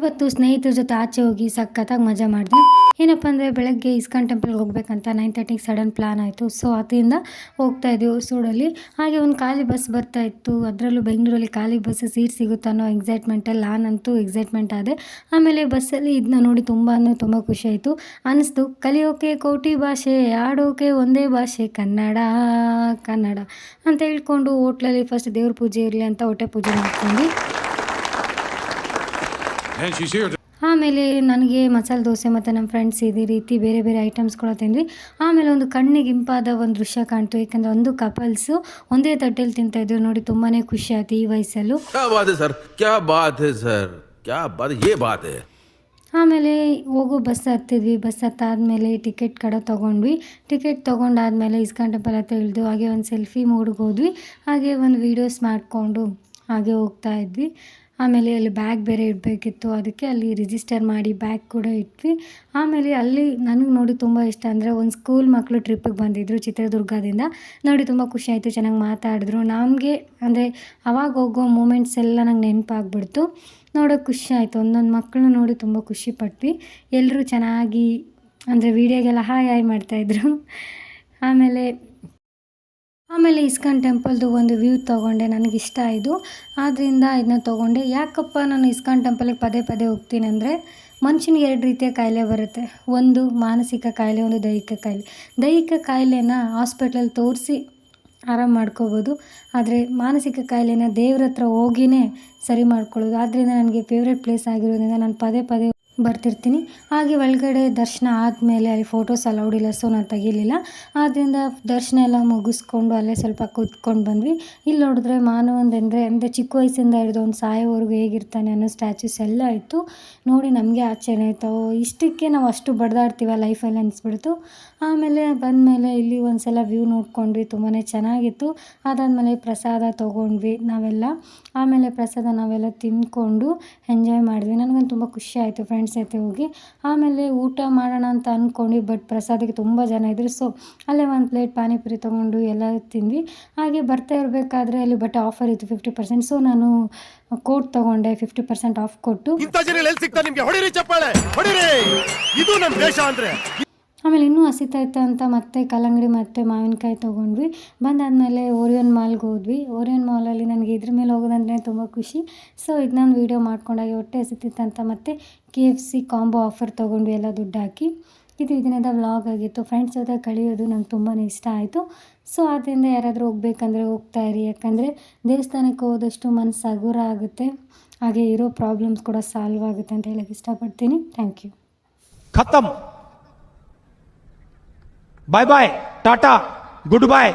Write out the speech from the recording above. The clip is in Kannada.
ಇವತ್ತು ಸ್ನೇಹಿತರ ಜೊತೆ ಆಚೆ ಹೋಗಿ ಸಖತ್ತಾಗಿ ಮಜಾ ಮಾಡಿದೆ. ಏನಪ್ಪ ಅಂದರೆ ಬೆಳಗ್ಗೆ ಇಸ್ಕಾನ್ ಟೆಂಪಲ್ಗೆ ಹೋಗ್ಬೇಕಂತ 9:30ಗೆ ಸಡನ್ ಪ್ಲ್ಯಾನ್ ಆಯಿತು. ಸೊ ಅದರಿಂದ ಹೋಗ್ತಾ ಇದ್ವಿ ಹೊಸೂರಲ್ಲಿ. ಹಾಗೆ ಒಂದು ಖಾಲಿ ಬಸ್ ಬರ್ತಾ ಇತ್ತು. ಅದರಲ್ಲೂ ಬೆಂಗಳೂರಲ್ಲಿ ಖಾಲಿ ಬಸ್ ಸೀಟ್ ಸಿಗುತ್ತೋ ಅನ್ನೋ ಎಕ್ಸೈಟ್ಮೆಂಟಲ್ಲಿ ನಾನಂತೂ ಎಕ್ಸೈಟ್ಮೆಂಟ್ ಆದೆ. ಆಮೇಲೆ ಬಸ್ಸಲ್ಲಿ ಇದನ್ನ ನೋಡಿ ತುಂಬ ಖುಷಿ ಆಯಿತು. ಅನ್ನಿಸ್ತು ಕಲಿಯೋಕೆ ಕೋಟಿ ಭಾಷೆ, ಆಡೋಕೆ ಒಂದೇ ಭಾಷೆ ಕನ್ನಡ ಕನ್ನಡ ಅಂತ ಹೇಳ್ಕೊಂಡು ಹೋಟ್ಲಲ್ಲಿ ಫಸ್ಟ್ ದೇವ್ರ ಪೂಜೆ ಇರಲಿ ಅಂತ ಹೊಟ್ಟೆ ಪೂಜೆ ಮಾಡ್ಕೊಂಡು ಆಮೇಲೆ ನನಗೆ ಮಸಾಲೆ ದೋಸೆ ಮತ್ತು ನಮ್ಮ ಫ್ರೆಂಡ್ಸ್ ಇದೇ ರೀತಿ ಬೇರೆ ಬೇರೆ ಐಟಮ್ಸ್ಗಳು ತಿಂದ್ವಿ. ಆಮೇಲೆ ಒಂದು ಕಣ್ಣಿಗೆ ಇಂಪಾದ ಒಂದು ದೃಶ್ಯ ಕಾಣ್ತು. ಯಾಕಂದರೆ ಒಂದು ಕಪಲ್ಸು ಒಂದೇ ತಟ್ಟೆಲಿ ತಿಂತಾಯಿದ್ರು. ನೋಡಿ ತುಂಬಾ ಖುಷಿ ಆಯ್ತು ಈ ವಯಸ್ಸಲ್ಲೂ. ಆಮೇಲೆ ಹೋಗೋ ಬಸ್ ಹತ್ತಿದ್ವಿ. ಬಸ್ ಹತ್ತಾದ್ಮೇಲೆ ಟಿಕೆಟ್ ತೊಗೊಂಡ್ವಿ. ಟಿಕೆಟ್ ತೊಗೊಂಡಾದ್ಮೇಲೆ ಇಸ್ಕಾನ್ ಟೆಂಪಲ್ ಹತ್ರ ಇಳಿದು ಹಾಗೆ ಒಂದು ಸೆಲ್ಫಿ ಮೂಡ್ಗೆ ಹೋದ್ವಿ. ಹಾಗೆ ಒಂದು ವೀಡಿಯೋಸ್ ಮಾಡಿಕೊಂಡು ಹಾಗೆ ಹೋಗ್ತಾ ಇದ್ವಿ. ಆಮೇಲೆ ಅಲ್ಲಿ ಬ್ಯಾಗ್ ಬೇರೆ ಇಡಬೇಕಿತ್ತು. ಅದಕ್ಕೆ ಅಲ್ಲಿ ರಿಜಿಸ್ಟರ್ ಮಾಡಿ ಬ್ಯಾಗ್ ಕೂಡ ಇಟ್ವಿ. ಆಮೇಲೆ ಅಲ್ಲಿ ನನಗೆ ನೋಡಿ ತುಂಬ ಇಷ್ಟ ಅಂದರೆ ಒಂದು ಸ್ಕೂಲ್ ಮಕ್ಕಳು ಟ್ರಿಪ್ಪಿಗೆ ಬಂದಿದ್ದರು ಚಿತ್ರದುರ್ಗದಿಂದ. ನೋಡಿ ತುಂಬ ಖುಷಿ ಆಯಿತು, ಚೆನ್ನಾಗಿ ಮಾತಾಡಿದ್ರು. ನಮಗೆ ಅಂದರೆ ಅವಾಗ ಹೋಗೋ ಮೂಮೆಂಟ್ಸ್ ಎಲ್ಲ ನಂಗೆ ನೆನಪಾಗ್ಬಿಡ್ತು. ನೋಡೋಕೆ ಖುಷಿ ಆಯಿತು. ಒಂದೊಂದು ಮಕ್ಕಳನ್ನ ನೋಡಿ ತುಂಬ ಖುಷಿಪಟ್ವಿ. ಎಲ್ಲರೂ ಚೆನ್ನಾಗಿ ಅಂದರೆ ವೀಡಿಯೋಗೆಲ್ಲ ಹಾಯ್ ಮಾಡ್ತಾಯಿದ್ರು. ಆಮೇಲೆ ಇಸ್ಕಾನ್ ಟೆಂಪಲ್ದು ಒಂದು ವ್ಯೂ ತೊಗೊಂಡೆ. ನನಗಿಷ್ಟ ಇದು, ಆದ್ದರಿಂದ ಇದನ್ನ ತೊಗೊಂಡೆ. ಯಾಕಪ್ಪ ನಾನು ಇಸ್ಕಾನ್ ಟೆಂಪಲ್ಗೆ ಪದೇ ಹೋಗ್ತೀನಿ ಅಂದರೆ ಮನುಷ್ಯನಿಗೆ 2 ರೀತಿಯ ಕಾಯಿಲೆ ಬರುತ್ತೆ. ಒಂದು ಮಾನಸಿಕ ಕಾಯಿಲೆ, ಒಂದು ದೈಹಿಕ ಕಾಯಿಲೆ. ದೈಹಿಕ ಕಾಯಿಲೆನ ಹಾಸ್ಪಿಟ್ಲಲ್ಲಿ ತೋರಿಸಿ ಆರಾಮ ಮಾಡ್ಕೋಬೋದು. ಆದರೆ ಮಾನಸಿಕ ಕಾಯಿಲೆನ ದೇವ್ರ ಹತ್ರ ಹೋಗಿಯೇ ಸರಿ ಮಾಡ್ಕೊಳ್ಳೋದು. ಆದ್ದರಿಂದ ನನಗೆ ಫೇವ್ರೆಟ್ ಪ್ಲೇಸ್ ಆಗಿರೋದ್ರಿಂದ ನಾನು ಪದೇ ಬರ್ತಿರ್ತೀನಿ. ಹಾಗೆ ಒಳಗಡೆ ದರ್ಶನ ಆದಮೇಲೆ ಅಲ್ಲಿ ಫೋಟೋಸ್ ಅಲೌಡ್ ಇಲ್ಲ, ಸೊ ನಾನು ತೆಗಿಲಿಲ್ಲ. ಆದ್ದರಿಂದ ದರ್ಶನ ಎಲ್ಲ ಮುಗಿಸ್ಕೊಂಡು ಅಲ್ಲೇ ಸ್ವಲ್ಪ ಕೂತ್ಕೊಂಡು ಬಂದ್ವಿ. ಇಲ್ಲಿ ನೋಡಿದ್ರೆ ಮಾನವಂದ್ರೆ ಅಂದರೆ ಚಿಕ್ಕ ವಯಸ್ಸಿಂದ ಹಿಡಿದು ಒಂದು ಸಾಯೋವರೆಗೂ ಹೇಗಿರ್ತಾನೆ ಅನ್ನೋ ಸ್ಟ್ಯಾಚ್ಯೂಸ್ ಎಲ್ಲ ಇತ್ತು. ನೋಡಿ ನಮಗೆ ಆಶ್ಚರ್ಯ ಆಯಿತು, ಇಷ್ಟಕ್ಕೆ ನಾವು ಅಷ್ಟು ಬಡ್ದಾಡ್ತೀವ ಲೈಫಲ್ಲಿ ಅನಿಸ್ಬಿಡ್ತು. ಆಮೇಲೆ ಬಂದಮೇಲೆ ಇಲ್ಲಿ ಒಂದು ಸಲ ವ್ಯೂ ನೋಡ್ಕೊಂಡ್ವಿ, ತುಂಬಾ ಚೆನ್ನಾಗಿತ್ತು. ಅದಾದಮೇಲೆ ಪ್ರಸಾದ ತೊಗೊಂಡ್ವಿ ನಾವೆಲ್ಲ. ಆಮೇಲೆ ಪ್ರಸಾದ ನಾವೆಲ್ಲ ತಿಂದ್ಕೊಂಡು ಎಂಜಾಯ್ ಮಾಡಿದ್ವಿ. ನನಗಂತೂ ತುಂಬ ಖುಷಿ ಆಯಿತು ಫ್ರೆಂಡ್ಸ್ ಜೊತೆ ಹೋಗಿ. ಆಮೇಲೆ ಊಟ ಮಾಡೋಣ ಅಂತ ಅಂದ್ಕೊಂಡ್ವಿ, ಬಟ್ ಪ್ರಸಾದಕ್ಕೆ ತುಂಬ ಜನ ಇದ್ದರು. ಸೊ ಅಲ್ಲೇ ಒಂದು ಪ್ಲೇಟ್ ಪಾನಿಪುರಿ ತೊಗೊಂಡು ಎಲ್ಲ ತಿಂದ್ವಿ. ಹಾಗೆ ಬರ್ತಾ ಇರಬೇಕಾದ್ರೆ ಅಲ್ಲಿ ಬಟ್ ಆಫರ್ ಇತ್ತು 50%. ಸೊ ನಾನು ಕೋಡ್ ತೊಗೊಂಡೆ 50% ಆಫ್ ಕೊಟ್ಟು. ಆಮೇಲೆ ಇನ್ನೂ ಹಸಿತಾಯ್ತು ಅಂತ ಮತ್ತೆ ಕಲ್ಲಂಗಡಿ ಮತ್ತು ಮಾವಿನಕಾಯಿ ತೊಗೊಂಡ್ವಿ. ಬಂದಾದಮೇಲೆ ಓರಿಯನ್ ಮಾಲ್ಗೆ ಹೋದ್ವಿ. ಓರಿಯನ್ ಮಾಲಲ್ಲಿ ನನಗೆ ಇದ್ರ ಮೇಲೆ ಹೋಗೋದಂದ್ರೆ ತುಂಬ ಖುಷಿ. ಸೊ ಇದನ್ನೊಂದು ವೀಡಿಯೋ ಮಾಡ್ಕೊಂಡಾಗ ಹೊಟ್ಟೆ ಹಸಿತಿತ್ತು ಅಂತ ಮತ್ತೆ KFC ಕಾಂಬೋ ಆಫರ್ ತೊಗೊಂಡ್ವಿ ಎಲ್ಲ ದುಡ್ಡು ಹಾಕಿ. ಇದು ದಿನದ ವ್ಲಾಗ್ ಆಗಿತ್ತು. ಫ್ರೆಂಡ್ಸ್ ಜೊತೆ ಕಳೆಯೋದು ನಂಗೆ ತುಂಬಾ ಇಷ್ಟ ಆಯಿತು. ಸೊ ಆದ್ದರಿಂದ ಯಾರಾದರೂ ಹೋಗ್ಬೇಕಂದ್ರೆ ಹೋಗ್ತಾಯಿರಿ. ಯಾಕಂದರೆ ದೇವಸ್ಥಾನಕ್ಕೆ ಹೋದಷ್ಟು ಮನಸ್ಸು ಹಗುರ ಆಗುತ್ತೆ, ಹಾಗೆ ಇರೋ ಪ್ರಾಬ್ಲಮ್ಸ್ ಕೂಡ ಸಾಲ್ವ್ ಆಗುತ್ತೆ ಅಂತ ಹೇಳಕ್ಕೆ ಇಷ್ಟಪಡ್ತೀನಿ. Thank you. ಖತಮ್. ಬಾಯ್ ಬಾಯ್, ಟಾಟಾ, ಗುಡ್ ಬಾಯ್.